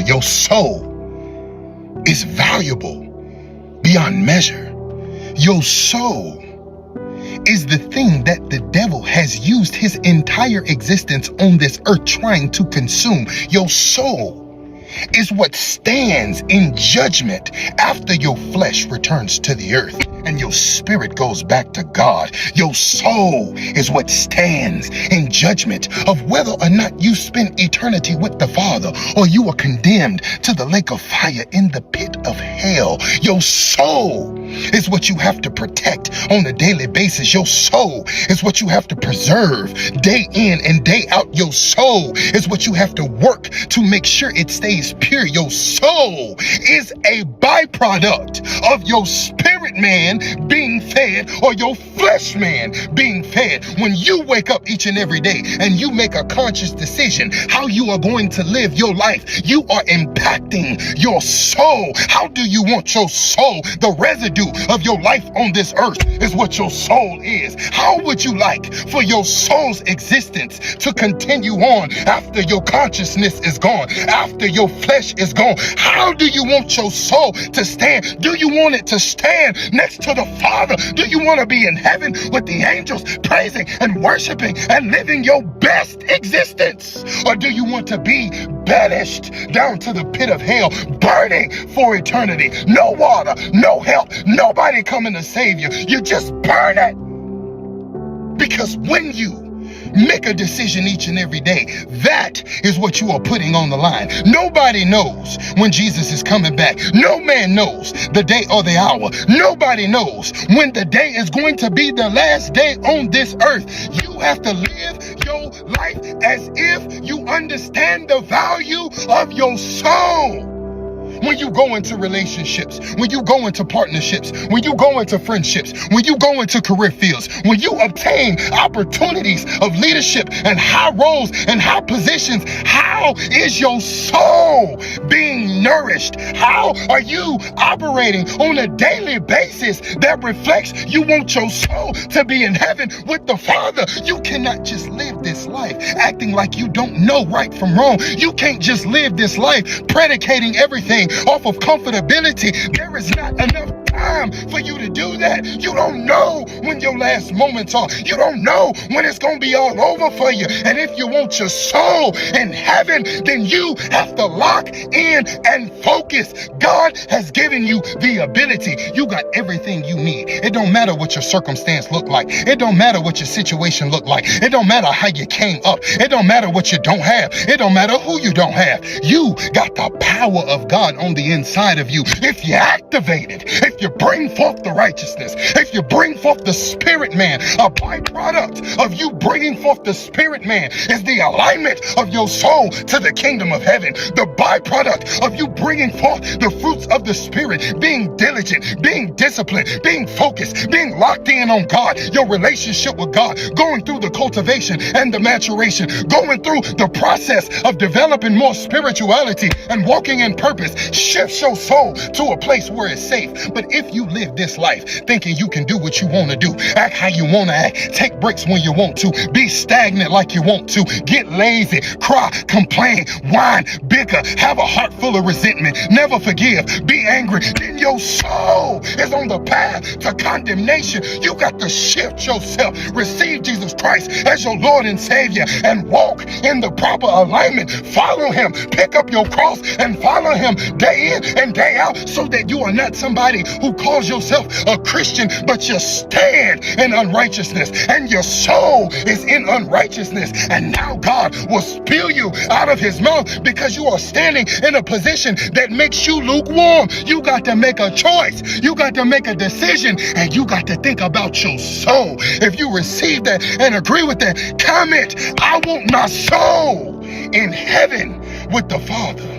your soul is valuable beyond measure. Your soul is the thing that the devil has used his entire existence on this earth trying to consume. Your soul is what stands in judgment after your flesh returns to the earth and your spirit goes back to God. Your soul is what stands in judgment of whether or not you spend eternity with the Father or you are condemned to the lake of fire in the pit of hell. Your soul is what you have to protect on a daily basis. Your soul is what you have to preserve day in and day out. Your soul is what you have to work to make sure it stays pure. Your soul is a byproduct of your spirit man being fed or your flesh man being fed. When you wake up each and every day and you make a conscious decision how you are going to live your life, you are impacting your soul. How do you want your soul? The residue of your life on this earth is what your soul is. How would you like for your soul's existence to continue on after your consciousness is gone, after your flesh is gone? How do you want your soul to stand? Do you want it to stand next to the Father? Do you want to be in heaven with the angels praising and worshiping and living your best existence? Or do you want to be banished down to the pit of hell, burning for eternity? No water, no help, nobody coming to save you. You just burn it. Because when you make a decision each and every day, that is what you are putting on the line. Nobody knows when Jesus is coming back. No man knows the day or the hour. Nobody knows when the day is going to be the last day on this earth. You have to live your life as if you understand the value of your soul. When you go into relationships, when you go into partnerships, when you go into friendships, when you go into career fields, when you obtain opportunities of leadership and high roles and high positions, how is your soul being nourished? How are you operating on a daily basis that reflects you want your soul to be in heaven with the Father? You cannot just live this life acting like you don't know right from wrong. You can't just live this life predicating everything off of comfortability. There is not enough time for you to do that. You don't know when your last moments are. You don't know when it's going to be all over for you. And if you want your soul in heaven, then you have to lock in and focus. God has given you the ability. You got everything you need. It don't matter what your circumstance look like. It don't matter what your situation look like. It don't matter how you came up. It don't matter what you don't have. It don't matter who you don't have. You got the power of God on the inside of you. If you activate it, if you bring forth the righteousness, if you bring forth the spirit man, a byproduct of you bringing forth the spirit man is the alignment of your soul to the kingdom of heaven. The byproduct of you bringing forth the fruits of the spirit, being diligent, being disciplined, being focused, being locked in on God, your relationship with God, going through the cultivation and the maturation, going through the process of developing more spirituality and walking in purpose, shifts your soul to a place where it's safe. But if you live this life thinking you can do what you want to do, act how you want to act, take breaks when you want to, be stagnant like you want to, get lazy, cry, complain, whine, bicker, have a heart full of resentment, never forgive, be angry, then your soul is on the path to condemnation. You got to shift yourself, receive Jesus Christ as your Lord and Savior, and walk in the proper alignment. Follow him, pick up your cross and follow him day in and day out, so that you are not somebody who calls yourself a Christian, but you stand in unrighteousness and your soul is in unrighteousness. And now God will spew you out of his mouth because you are standing in a position that makes you lukewarm. You got to make a choice. You got to make a decision, and you got to think about your soul. If you receive that and agree with that, comment, I want my soul in heaven with the Father.